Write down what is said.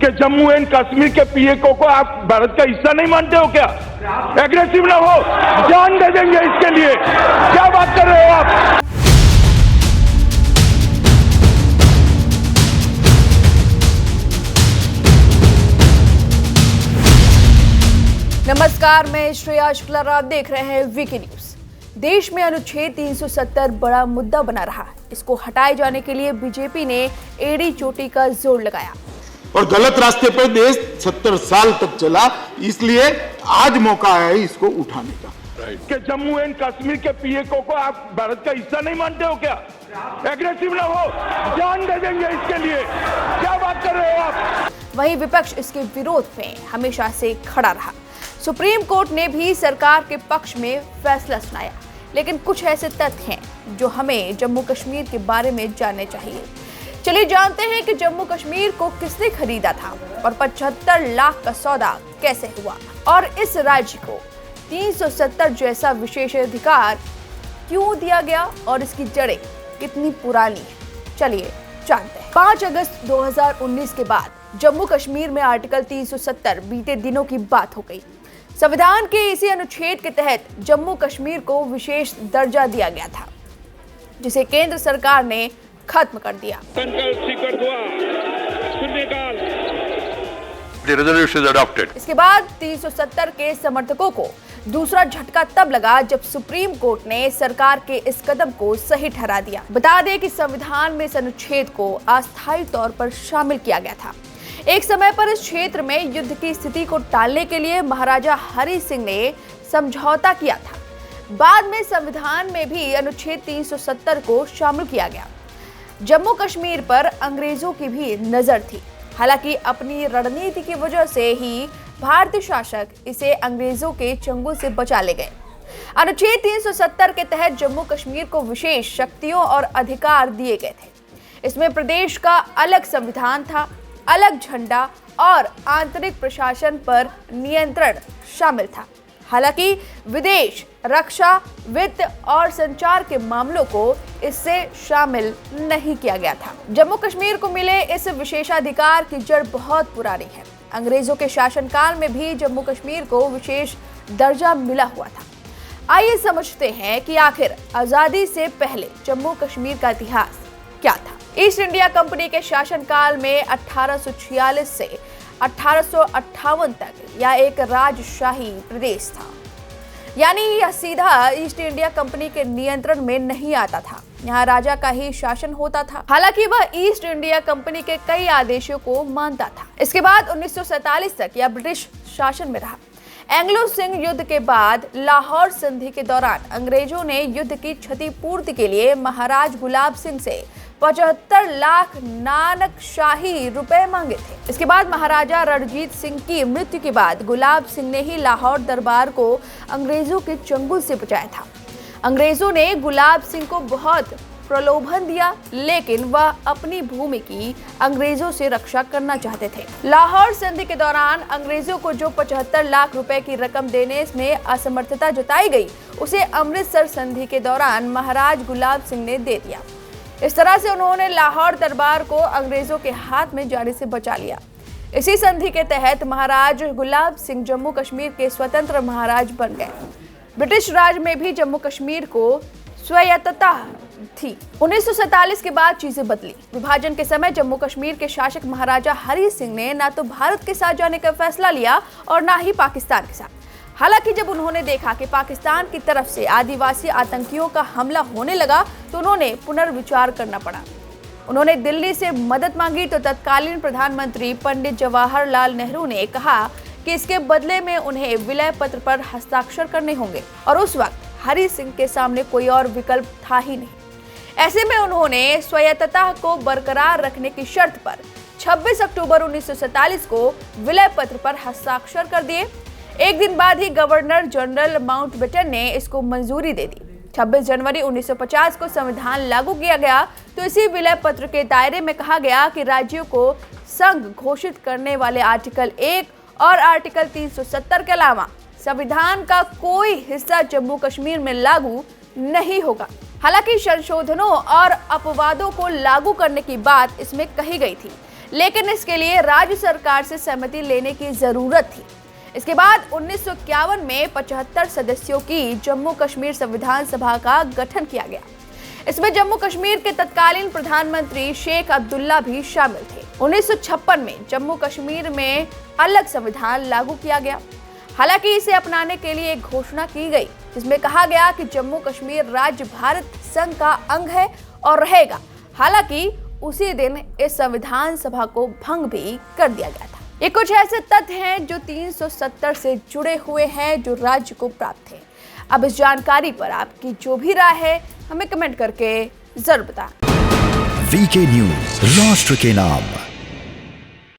कि जम्मू एंड कश्मीर के पीएको को आप भारत का हिस्सा नहीं मानते हो क्या? एग्रेसिव ना हो, जान दे देंगे इसके लिए। क्या बात कर रहे हो आप? नमस्कार, मैं श्रेया शुक्ला, आप देख रहे हैं वीके न्यूज। देश में अनुच्छेद 370 बड़ा मुद्दा बना रहा है। इसको हटाए जाने के लिए बीजेपी ने एड़ी चोटी का जोर लगाया और गलत रास्ते पर देश 70 साल तक चला, इसलिए आज मौका है इसको उठाने का। कि जम्मू एंड कश्मीर के पीएको को आप भारत का हिस्सा नहीं मानते हो क्या? एग्रेसिव ना हो, जान दे देंगे इसके लिए। क्या बात कर रहे हो आप? वहीं विपक्ष इसके विरोध में हमेशा से खड़ा रहा। सुप्रीम कोर्ट ने भी सरकार के पक्ष में फैसला सुनाया, लेकिन कुछ ऐसे तथ्य हैं जो हमें जम्मू कश्मीर के बारे में जानने चाहिए। चलिए जानते हैं कि जम्मू कश्मीर को किसने खरीदा था और 75 लाख का सौदा कैसे हुआ, और इस राज्य को 370 जैसा विशेषाधिकार क्यों दिया गया और इसकी जड़ें कितनी पुरानी है। चलिए जानते हैं। 5 अगस्त 2019 के बाद जम्मू कश्मीर में आर्टिकल 370 बीते दिनों की बात हो गई। संविधान के इसी अनुच्छेद के तहत जम्मू कश्मीर को विशेष दर्जा दिया गया था, जिसे केंद्र सरकार ने खत्म कर दिया। इसके बाद 370 के समर्थकों को दूसरा झटका तब लगा जब सुप्रीम कोर्ट ने सरकार के इस कदम को सही ठहरा दिया। बता दें कि संविधान में इस अनुच्छेद को अस्थायी तौर पर शामिल किया गया था। एक समय पर इस क्षेत्र में युद्ध की स्थिति को टालने के लिए महाराजा हरि सिंह ने समझौता किया था। बाद में संविधान में भी अनुच्छेद 370 को शामिल किया गया। जम्मू कश्मीर पर अंग्रेजों की भी नजर थी। हालांकि अपनी रणनीति की वजह से ही भारतीय शासक इसे अंग्रेजों के चंगुल से बचा ले गए। अनुच्छेद 370 के तहत जम्मू कश्मीर को विशेष शक्तियों और अधिकार दिए गए थे। इसमें प्रदेश का अलग संविधान था, अलग झंडा और आंतरिक प्रशासन पर नियंत्रण शामिल था। हालांकि विदेश, रक्षा, वित्त और संचार के मामलों को इससे शामिल नहीं किया गया था। जम्मू कश्मीर को मिले इस विशेषाधिकार की जड़ बहुत पुरानी है। अंग्रेजों के शासनकाल में भी जम्मू कश्मीर को विशेष दर्जा मिला हुआ था। आइए समझते हैं कि आखिर आजादी से पहले जम्मू कश्मीर का इतिहास क्या था। ईस्ट इंडिया कंपनी के शासनकाल में 1846 से 1858 तक यह एक राजशाही प्रदेश था, यानी यह सीधा ईस्ट इंडिया कंपनी के नियंत्रण में नहीं आता था। यहाँ राजा का ही शासन होता था। हालांकि वह ईस्ट इंडिया कंपनी के कई आदेशों को मानता था। इसके बाद 1947 तक यह ब्रिटिश शासन में रहा। एंग्लो सिंह युद्ध के बाद लाहौर संधि के दौरान अंग्रेजों ने युद्ध की क्षतिपूर्ति के लिए महाराज गुलाब सिंह से 75 लाख नानकशाही रुपए मांगे थे। इसके बाद महाराजा रणजीत सिंह की मृत्यु के बाद गुलाब सिंह ने ही लाहौर दरबार को अंग्रेजों के चंगुल से बचाया था। अंग्रेजों ने गुलाब सिंह को बहुत प्रलोभन दिया, लेकिन वह अपनी भूमि की अंग्रेजों से रक्षा करना चाहते थे। लाहौर संधि के दौरान अंग्रेजों को जो 75 लाख रुपए की रकम देने में असमर्थता जताई गई, उसे अमृतसर संधि के दौरान महाराज गुलाब सिंह ने दे दिया। इस तरह से उन्होंने लाहौर दरबार को अंग्रेजों के हाथ में जाने से बचा लिया। इसी संधि के तहत महाराज गुलाब सिंह जम्मू कश्मीर के स्वतंत्र महाराज बन गए। ब्रिटिश राज में भी जम्मू कश्मीर को स्वायत्तता थी। 1947 के बाद चीजें बदली। विभाजन के समय जम्मू कश्मीर के शासक महाराजा हरि सिंह ने न तो भारत के साथ जाने का फैसला लिया और न ही पाकिस्तान के साथ। हालांकि जब उन्होंने देखा कि पाकिस्तान की तरफ से आदिवासी आतंकियों का हमला होने लगा, तो उन्होंने पुनर्विचार करना पड़ा। उन्होंने दिल्ली से मदद मांगी तो तत्कालीन प्रधानमंत्री पंडित जवाहरलाल नेहरू ने कहा कि इसके बदले में उन्हें विलय पत्र पर हस्ताक्षर करने होंगे, और उस वक्त हरि सिंह के सामने कोई और विकल्प था ही नहीं। ऐसे में उन्होंने स्वायत्तता को बरकरार रखने की शर्त पर 26 अक्टूबर 1947 को विलय पत्र पर हस्ताक्षर कर दिए। एक दिन बाद ही गवर्नर जनरल माउंटबेटन ने इसको मंजूरी दे दी। 26 जनवरी 1950 को संविधान लागू किया गया, तो इसी विलय पत्र के दायरे में कहा गया कि राज्यों को संघ घोषित करने वाले आर्टिकल 1 और आर्टिकल 370 के अलावा संविधान का कोई हिस्सा जम्मू कश्मीर में लागू नहीं होगा। हालांकि संशोधनों और अपवादों को लागू करने की बात इसमें कही गई थी, लेकिन इसके लिए राज्य सरकार से सहमति लेने की जरूरत थी। इसके बाद 1951 में 75 सदस्यों की जम्मू कश्मीर संविधान सभा का गठन किया गया। इसमें जम्मू कश्मीर के तत्कालीन प्रधानमंत्री शेख अब्दुल्ला भी शामिल थे। 1956 में जम्मू कश्मीर में अलग संविधान लागू किया गया। हालांकि इसे अपनाने के लिए एक घोषणा की गई जिसमें कहा गया कि जम्मू कश्मीर राज्य भारत संघ का अंग है और रहेगा। हालांकि उसी दिन इस संविधान सभा को भंग भी कर दिया गया था। ये कुछ ऐसे तथ्य हैं जो 370 से जुड़े हुए हैं जो राज्य को प्राप्त है। अब इस जानकारी पर आपकी जो भी राय है हमें कमेंट करके जरूर बताएं। वीके न्यूज, राष्ट्र के नाम।